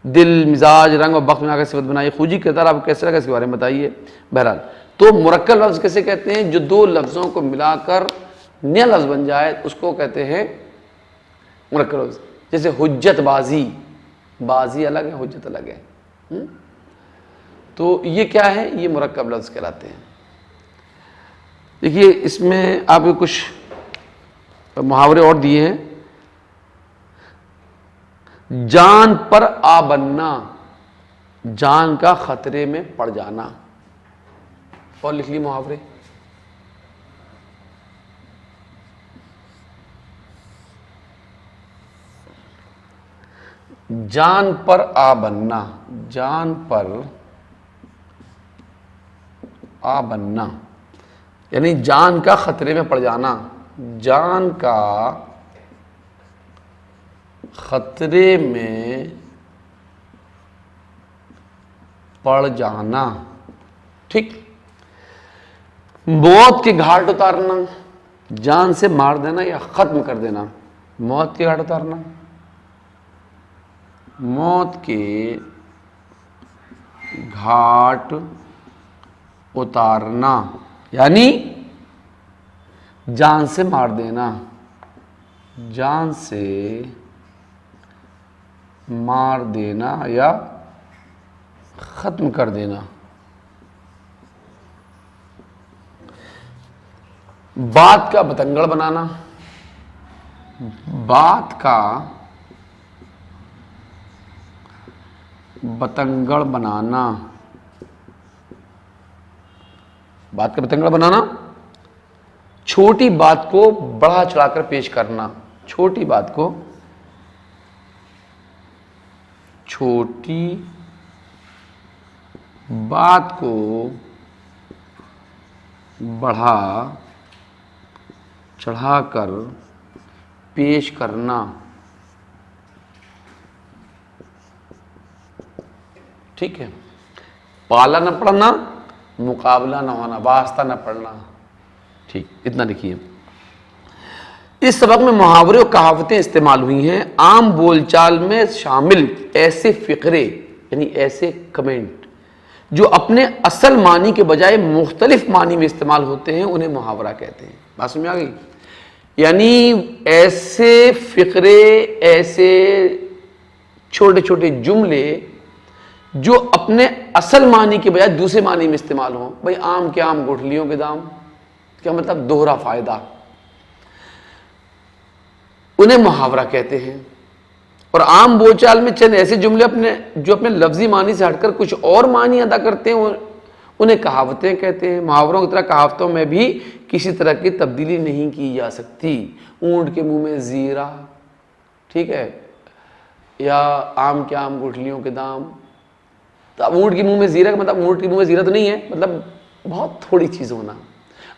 دل، مزاج، رنگ اور وقت میں آ کر صفت بنائی۔ خوشی کردار آپ کو کیسے لگا اس کے بارے میں بتائیے۔ بہرحال تو مرکب لفظ کیسے کہتے ہیں؟ جو دو لفظوں کو ملا کر نیا لفظ بن جائے اس کو کہتے ہیں مرکب لفظ۔ جیسے حجت بازی، بازی الگ ہے، حجت الگ ہے، تو یہ کیا ہے؟ یہ مرکب لفظ کہلاتے ہیں۔ دیکھیے اس میں آپ کو کچھ محاورے اور دیے ہیں۔ جان پر آ بننا، جان کا خطرے میں پڑ جانا، اور لکھ لی محاورے۔ جان پر آ بننا، جان پر آ بننا یعنی جان کا خطرے میں پڑ جانا، جان کا خطرے میں پڑ جانا، ٹھیک۔ موت کے گھاٹ اتارنا، جان سے مار دینا یا ختم کر دینا، موت کے گھاٹ اتارنا، موت کے گھاٹ اتارنا یعنی جان سے مار دینا، جان سے مار دینا یا ختم کر دینا۔ بات کا بتنگڑ بنانا، بات کا بتنگڑ بنانا، بات کا بتنگڑ بنانا، چھوٹی بات کو بڑھا چڑھا کر پیش کرنا، چھوٹی بات کو بڑھا چڑھا کر پیش کرنا، ٹھیک ہے۔ پالا نہ پڑھنا، مقابلہ نہ ہونا، واسطہ نہ پڑھنا، ٹھیک، اتنا لکھیے۔ اس سبق میں محاورے اور کہاوتیں استعمال ہوئی ہیں۔ عام بول چال میں شامل ایسے فقرے یعنی ایسے کمنٹ جو اپنے اصل معنی کے بجائے مختلف معنی میں استعمال ہوتے ہیں انہیں محاورہ کہتے ہیں۔ بات سمجھ میں آ گئی؟ یعنی ایسے فقرے، ایسے چھوٹے چھوٹے جملے جو اپنے اصل معنی کے بجائے دوسرے معنی میں استعمال ہوں۔ بھئی آم کے آم گٹھلیوں کے دام، کیا مطلب؟ دوہرا فائدہ. انہیں محاورہ کہتے ہیں. اور عام بول چال میں چند ایسے جملے جو اپنے لفظی معنی سے ہٹ کر کچھ اور معنی ادا کرتے ہیں انہیں کہاوتیں کہتے ہیں. محاوروں کی طرح کہاوتوں میں بھی کسی طرح کی تبدیلی نہیں کی جا سکتی. اونٹ کے منہ میں زیرہ، ٹھیک ہے، یا آم کے آم گٹھلیوں کے دام. تو اب اونٹ کے منہ میں زیرہ کا مطلب اونٹ کے منہ میں زیرہ تو نہیں ہے، مطلب بہت تھوڑی چیز ہونا.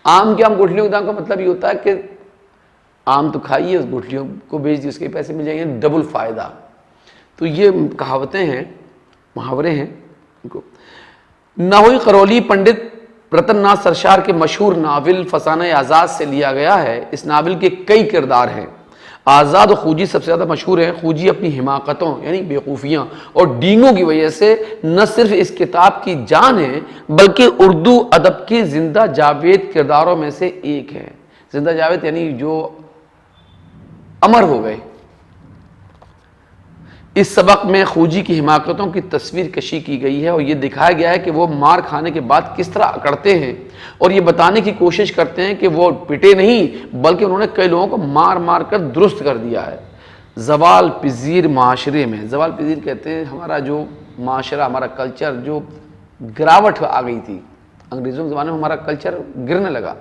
آم کے آم گٹھلیوں کے دام کا مطلب یہ ہوتا ہے کہ آم تو کھائیے، اس گٹھلیوں کو بیچ دی، اس کے پیسے مل جائیں گے، ڈبل فائدہ. تو یہ کہاوتیں ہیں، محاورے ہیں. ناوئی قرولی پنڈت رتن ناتھ سرشار کے مشہور ناول فسانہ آزاد سے لیا گیا ہے. اس ناول کے کئی کردار ہیں. آزاد و خوجی سب سے زیادہ مشہور ہیں. خوجی اپنی حماقتوں یعنی بیوقوفیاں اور ڈینگوں کی وجہ سے نہ صرف اس کتاب کی جان ہے بلکہ اردو ادب کی زندہ جاوید کرداروں میں سے ایک ہے. زندہ جاوید یعنی جو امر ہو گئے. اس سبق میں خوجی کی حماقتوں کی تصویر کشی کی گئی ہے اور یہ دکھایا گیا ہے کہ وہ مار کھانے کے بعد کس طرح اکڑتے ہیں اور یہ بتانے کی کوشش کرتے ہیں کہ وہ پٹے نہیں بلکہ انہوں نے کئی لوگوں کو مار مار کر درست کر دیا ہے. زوال پذیر معاشرے میں، زوال پذیر کہتے ہیں ہمارا جو معاشرہ، ہمارا کلچر جو گراوٹ آ گئی تھی، انگریزوں کے زمانے میں ہمارا کلچر گرنے لگا.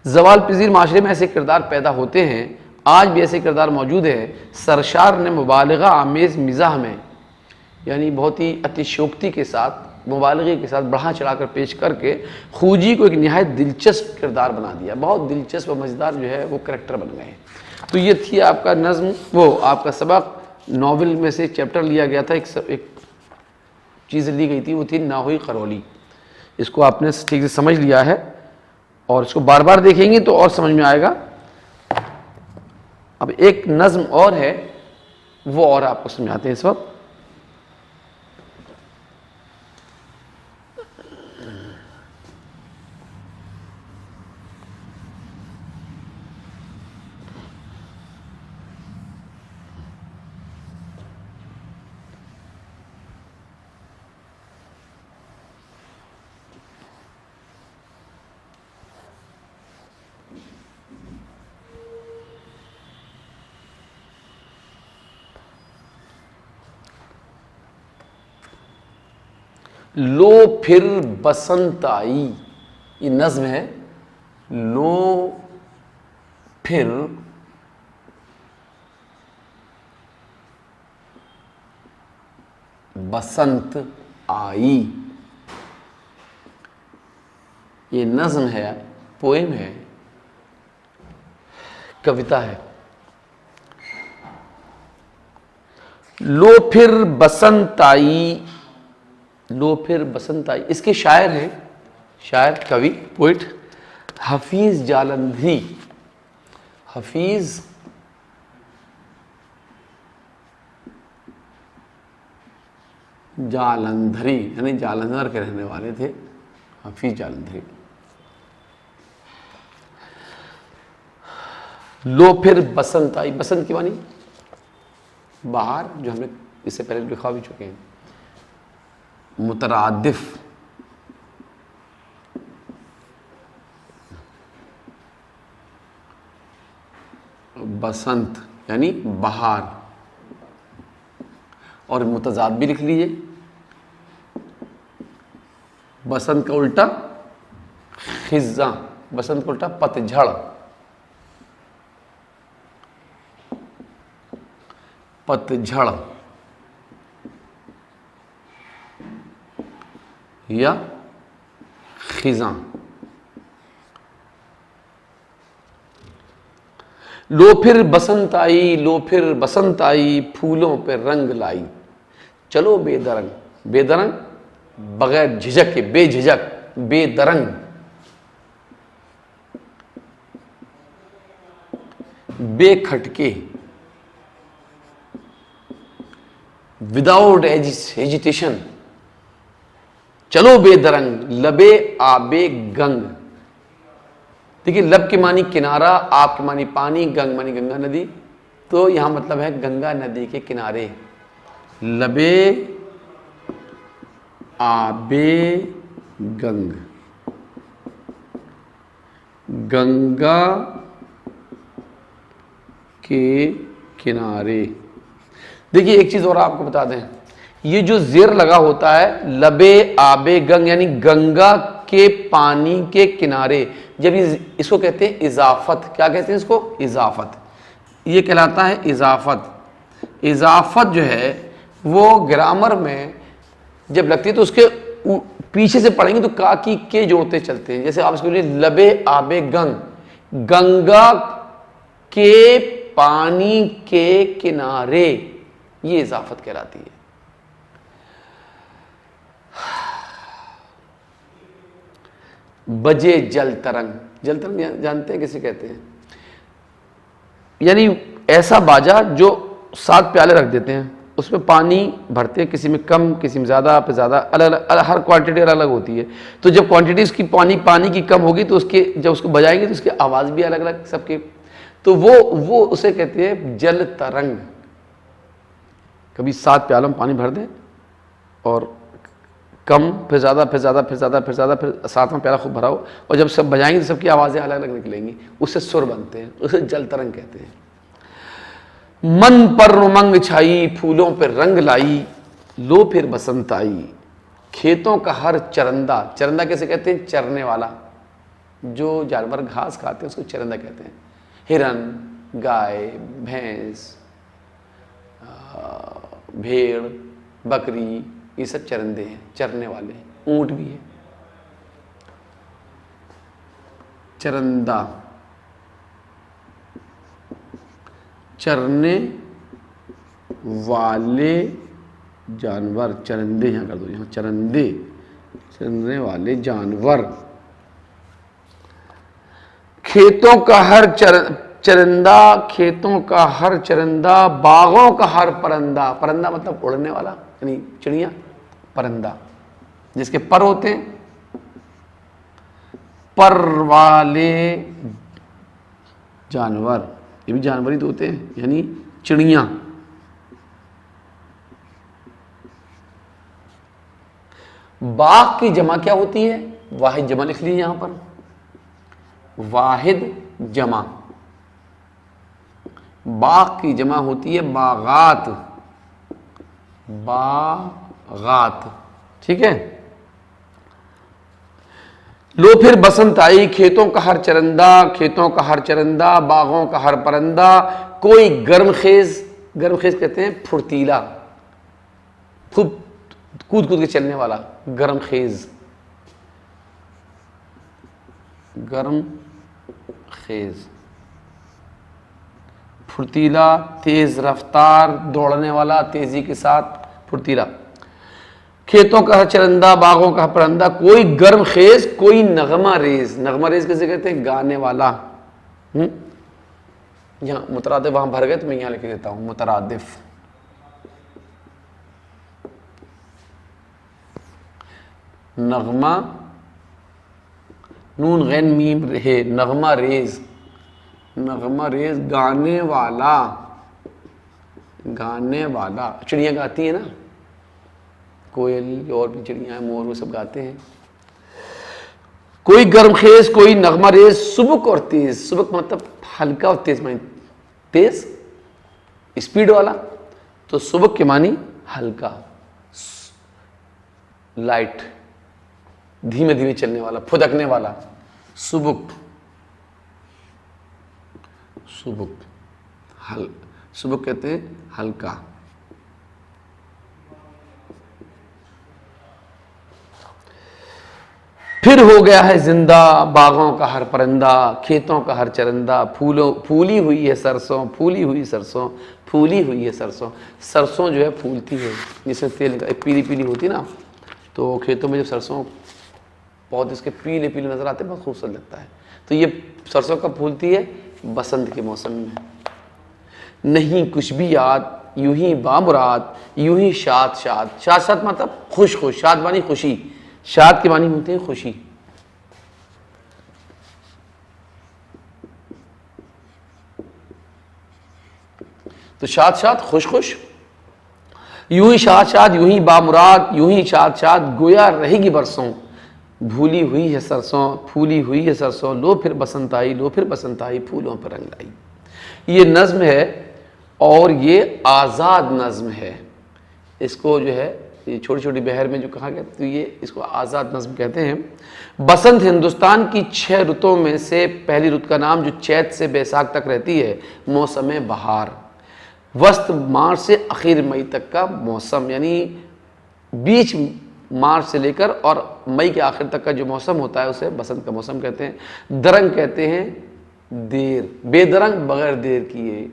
زوال پذیر معاشرے میں ایسے کردار پیدا ہوتے ہیں. آج بھی ایسے کردار موجود ہیں. سرشار نے مبالغہ آمیز مزاح میں یعنی بہت ہی اتشوکتی کے ساتھ، مبالغے کے ساتھ بڑھا چڑھا کر پیش کر کے خوجی کو ایک نہایت دلچسپ کردار بنا دیا. بہت دلچسپ و مزیدار جو ہے وہ کریکٹر بن گئے. تو یہ تھی آپ کا نظم، وہ آپ کا سبق. ناول میں سے چیپٹر لیا گیا تھا، ایک چیز لی گئی تھی، وہ تھی ناوئی قرولی. اس کو آپ نے ٹھیک سے سمجھ لیا ہے اور اس کو بار بار دیکھیں گے تو اور سمجھ میں آئے گا. اب ایک نظم اور ہے، وہ اور آپ کو سمجھاتے ہیں اس وقت. لو پھر بسنت آئی، یہ نظم ہے. لو پھر بسنت آئی، یہ نظم ہے، پوئم ہے، کویتا ہے. لو پھر بسنت آئی، لو پھر بسنت آئی. اس کے شاعر ہیں، شاعر کوی پوئٹ حفیظ جالندھری. حفیظ جالندھری یعنی جالندھر کے رہنے والے تھے، حفیظ جالندھری. لو پھر بسنت آئی، بسنت کی معنی بہار، جو ہم نے اس سے پہلے لکھا بھی چکے ہیں. مترادف، بسنت یعنی بہار، اور متضاد بھی لکھ لیجئے. بسنت کا الٹا خزاں، بسنت کا الٹا پتجھڑ، پتجھڑ یا خزاں. لو پھر بسنت آئی، لو پھر بسنت آئی، پھولوں پہ رنگ لائی. چلو بے درنگ، بے درنگ بغیر جھجک کے، بے جھجک، بے درنگ، بے کھٹکے، وداؤٹ ہیجیٹیشن. چلو بے درنگ، لبے آبے گنگ. دیکھیے لب کے معنی کنارہ، آب کے معنی پانی، گنگ معنی گنگا ندی. تو یہاں مطلب ہے گنگا ندی کے کنارے. لبے آبے گنگ، گنگا کے کنارے. دیکھیے ایک چیز اور آپ کو بتا دیں, یہ جو زیر لگا ہوتا ہے لبے آب گنگ یعنی گنگا کے پانی کے کنارے, جب اس کو کہتے ہیں اضافت. کیا کہتے ہیں اس کو؟ اضافت. یہ کہلاتا ہے اضافت. اضافت جو ہے وہ گرامر میں جب لگتی ہے تو اس کے پیچھے سے پڑھیں گے تو کا کی کے جوڑتے چلتے ہیں. جیسے آپ اس کو بولیے لبے آب گنگ, گنگا کے پانی کے کنارے, یہ اضافت کہلاتی ہے. بجے جل ترنگ, جل ترنگ جانتے ہیں کیسے کہتے ہیں؟ یعنی ایسا باجا جو 7 پیالے رکھ دیتے ہیں, اس میں پانی بھرتے ہیں, کسی میں کم کسی میں زیادہ, پہ زیادہ, الگ الگ ہر کوانٹٹی الگ الگ ہوتی ہے. تو جب کوانٹٹی اس کی پانی کی کم ہوگی تو اس کے جب اس کو بجائیں گے تو اس کی آواز بھی الگ الگ سب کے, تو وہ اسے کہتے ہیں جل ترنگ. کبھی 7 پیالوں میں پانی بھر دیں اور کم, پھر زیادہ, پھر زیادہ, پھر زیادہ, پھر زیادہ, پھر 7واں پیالہ خوب بھراؤ, اور جب سب بجائیں گے تو سب کی آوازیں الگ الگ نکلیں گی, اس سے سر بنتے ہیں, اسے جل ترنگ کہتے ہیں. من پر امنگ چھائی, پھولوں پہ رنگ لائی, لو پھر بسنت آئی, کھیتوں کا ہر چرندہ. چرندہ کیسے کہتے ہیں؟ چرنے والا. جو جانور گھاس کھاتے ہیں اس کو چرندہ کہتے ہیں. ہرن, گائے, بھینس, بھیڑ, بکری, یہ سب چرندے ہیں, چرنے والے. اونٹ بھی ہے. چرندہ چرنے والے جانور, چرندے یہاں کر دو, یہاں چرندے, چرنے والے جانور. کھیتوں کا ہر چرندہ, کھیتوں کا ہر چرندہ, باغوں کا ہر پرندہ. پرندہ مطلب اڑنے والا, یعنی چڑیاں, پرندہ جس کے پر ہوتے ہیں, پر والے جانور. یہ بھی جانور ہی تو ہوتے ہیں, یعنی چڑیاں. باغ کی جمع کیا ہوتی ہے؟ واحد جمع لکھ لیجیے یہاں پر, واحد جمع. باغ کی جمع ہوتی ہے باغات, باغات. ٹھیک ہے. لو پھر بسنت آئی, کھیتوں کا ہر چرندہ, کھیتوں کا ہر چرندہ, باغوں کا ہر پرندہ, کوئی گرم خیز. گرم خیز کہتے ہیں پھرتیلا, خوب کود کود کے چلنے والا, گرم خیز. گرم خیز, پھرتیلا, تیز رفتار, دوڑنے والا, تیزی کے ساتھ, پھرتیلا. کھیتوں کا ہر چرندہ, باغوں کا پرندہ, کوئی گرم خیز, کوئی نغمہ ریز. نغمہ ریز کیسے کہتے ہیں؟ گانے والا. یہاں مترادف وہاں بھر گئے تو میں یہاں لکھ دیتا ہوں مترادف. نغمہ, نون غین میم رہے, نغمہ ریز. نغمہ ریز, گانے والا, گانے والا. چڑیاں گاتی ہیں نا, کوئل اور بھی چڑیاں, مور, وہ سب گاتے ہیں. کوئی گرم خیز, کوئی نغمہ ریز, سبک اور تیز. سبک مطلب ہلکا اور تیز معنی, تیز اسپیڈ والا, تو سبک کے معنی ہلکا, لائٹ, دھیمے دھیمے چلنے والا, پھدکنے والا. سبک, سبک, سبک کہتے ہیں ہلکا. پھر ہو گیا ہے زندہ, باغوں کا ہر پرندہ, کھیتوں کا ہر چرندہ, پھولی ہوئی ہے سرسوں, پھولی ہوئی سرسوں, پھولی ہوئی ہے سرسوں. سرسوں جو ہے پھولتی ہے, جس میں تیل پیلی پیلی ہوتی ہے نا, تو کھیتوں میں جب سرسوں پودے اس کے پیلے پیلے نظر آتے ہیں, بہت خوبصورت لگتا ہے. تو یہ سرسوں کب پھولتی ہے؟ بسنت کے موسم میں. نہیں کچھ بھی یاد, یوں ہی بامراد, یوں ہی شاد شاد. شاد شاد مطلب خوش خوش, شاد معنی خوشی, شاد کے معنی ہوتے ہیں خوشی. تو شاد شاد, خوش خوش. یوں ہی شاد شاد, یوں ہی بامراد, یوں ہی شاد شاد, گویا رہے گی برسوں. بھولی ہوئی ہے سرسوں پھولی ہوئی ہے سرسوں، لو پھر بسنت آئی لو پھر بسنت آئی پھولوں پر رنگ لائی. یہ نظم ہے اور یہ آزاد نظم ہے. اس کو جو ہے یہ چھوٹی چھوٹی بہر میں جو کہا گیا تو یہ اس کو آزاد نظم کہتے ہیں. بسنت ہندوستان کی 6 رتوں میں سے پہلی رت کا نام جو چیت سے بیساکھ تک رہتی ہے موسم بہار. وسط مارچ سے اخیر مئی تک کا موسم، یعنی بیچ مارچ سے لے کر اور مئی کے آخر تک کا جو موسم ہوتا ہے اسے بسنت کا موسم کہتے ہیں. درنگ کہتے ہیں دیر، بے درنگ بغیر دیر کیے،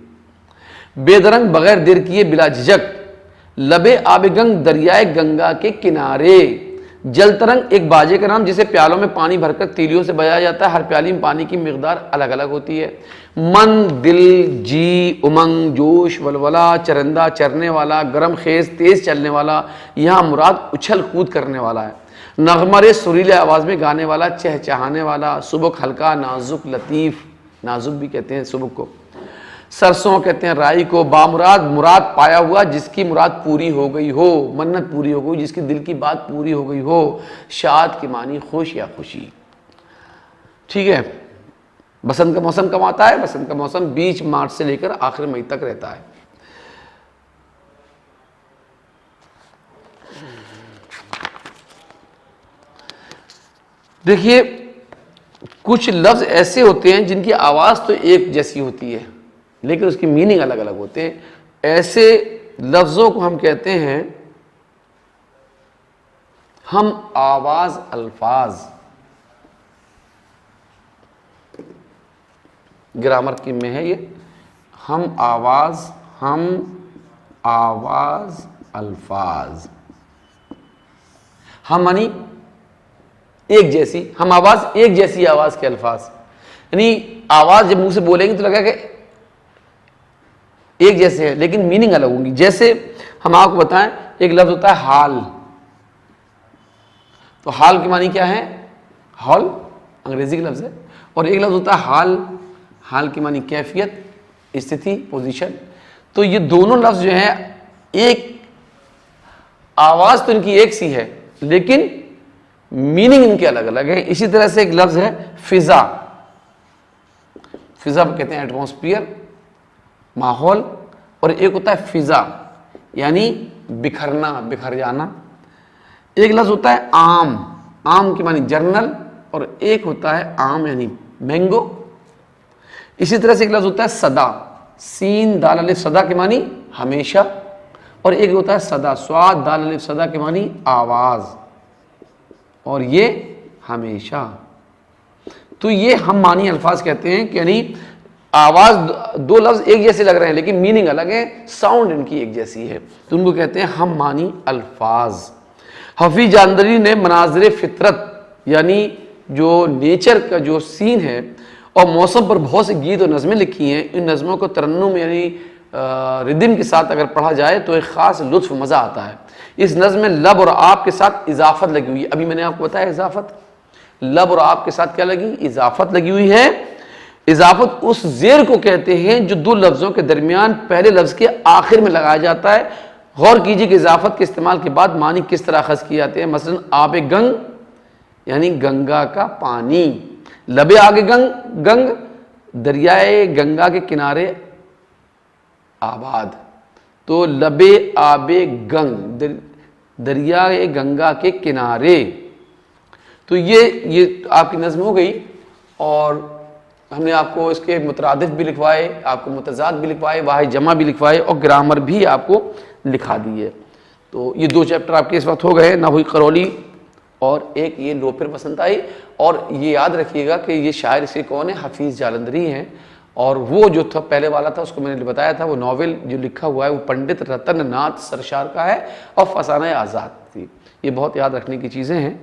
بے درنگ بغیر دیر کیے بلا جھجک لبے آب گنگ دریائے گنگا کے کنارے. جل ترنگ ایک باجے کا نام جسے پیالوں میں پانی بھر کر تیلیوں سے بجایا جاتا ہے. ہر پیالی میں پانی کی مقدار الگ الگ ہوتی ہے. من دل جی امنگ جوش ولولہ چرندہ چرنے والا گرم خیز تیز چلنے والا، یہاں مراد اچھل کود کرنے والا ہے. نغمرے سریلے آواز میں گانے والا چہچہانے والا. سبک ہلکا نازک لطیف، نازک بھی کہتے ہیں سبک کو. سرسوں کہتے ہیں رائی کو. بامراد مراد پایا ہوا جس کی مراد پوری ہو گئی ہو، منت پوری ہو گئی جس کی دل کی بات پوری ہو گئی ہو. شاد کی معنی خوش یا خوشی. ٹھیک ہے. بسنت کا موسم کب آتا ہے؟ بسنت کا موسم بیچ مارچ سے لے کر آخر مئی تک رہتا ہے. دیکھیے کچھ لفظ ایسے ہوتے ہیں جن کی آواز تو ایک جیسی ہوتی ہے لیکن اس کی میننگ الگ الگ ہوتے ہیں. ایسے لفظوں کو ہم کہتے ہیں ہم آواز الفاظ. گرامر کی میں ہے یہ ہم آواز الفاظ. ہم معنی ایک جیسی، ہم آواز ایک جیسی آواز کے الفاظ، یعنی آواز جب منہ سے بولیں گے تو لگا کہ ایک جیسے ہے لیکن میننگ الگ ہوں گی. جیسے ہم آپ کو بتائیں ایک لفظ ہوتا ہے حال. تو حال کی معنی کیا ہے؟ حال انگریزی کا لفظ ہے. اور ایک لفظ ہوتا ہے حال. حال کی معنی کیفیت، استھتی، پوزیشن. تو یہ دونوں لفظ جو ہیں ایک آواز تو ان کی ایک سی ہے لیکن میننگ ان کے الگ الگ ہے. اسی طرح سے ایک لفظ ہے فضا. فضا کہتے ہیں ایٹماسفیئر، ماحول. اور ایک ہوتا ہے فضا یعنی بکھرنا، بکھر جانا. ایک لفظ ہوتا ہے عام. عام کی معنی جرنل اور ایک ہوتا ہے عام یعنی مینگو. اسی طرح سے ایک لفظ ہوتا ہے صدا. سین دال الف صدا کے معنی ہمیشہ. اور ایک ہوتا ہے صدا صاد دال الف صدا کے معنی آواز اور یہ ہمیشہ. تو یہ ہم معنی الفاظ کہتے ہیں کہ یعنی آواز دو لفظ ایک جیسے لگ رہے ہیں لیکن میننگ الگ ہے، ساؤنڈ ان کی ایک جیسی ہے تو ان کو کہتے ہیں ہم معنی الفاظ. حفیظ جاندری نے مناظر فطرت یعنی جو نیچر کا جو سین ہے اور موسم پر بہت سے گیت اور نظمیں لکھی ہیں. ان نظموں کو ترنم یعنی ردم کے ساتھ اگر پڑھا جائے تو ایک خاص لطف مزہ آتا ہے. اس نظم میں لب اور آپ کے ساتھ اضافت لگی ہوئی ہے. ابھی میں نے آپ کو بتایا اضافت، لب اور آپ کے ساتھ کیا لگی؟ اضافت لگی ہوئی ہے. اضافت اس زیر کو کہتے ہیں جو دو لفظوں کے درمیان پہلے لفظ کے آخر میں لگایا جاتا ہے. غور کیجیے کہ اضافت کے استعمال کے بعد معنی کس طرح اخذ کیے جاتے ہیں. مثلا آب گنگ یعنی گنگا کا پانی. لبے آگے گنگ دریائے گنگا کے کنارے آباد. تو لبے آب گنگ دریائے گنگا کے کنارے. تو یہ آپ کی نظم ہو گئی اور ہم نے آپ کو اس کے مترادف بھی لکھوائے، آپ کو متضاد بھی لکھوائے، واحد جمع بھی لکھوائے اور گرامر بھی آپ کو لکھا دی ہے. تو یہ 2 چیپٹر آپ کے اس وقت ہو گئے، نہ ہوئی قرولی اور ایک یہ لو پھر بسنت آئی. اور یہ یاد رکھیے گا کہ یہ شاعر اس کے کون ہے؟ حفیظ جالندھری ہیں. اور وہ جو تھا پہلے والا تھا اس کو میں نے بتایا تھا، وہ ناول جو لکھا ہوا ہے وہ پنڈت رتن ناتھ سرشار کا ہے اور فسانہ آزاد تھی. یہ بہت یاد رکھنے کی چیزیں ہیں.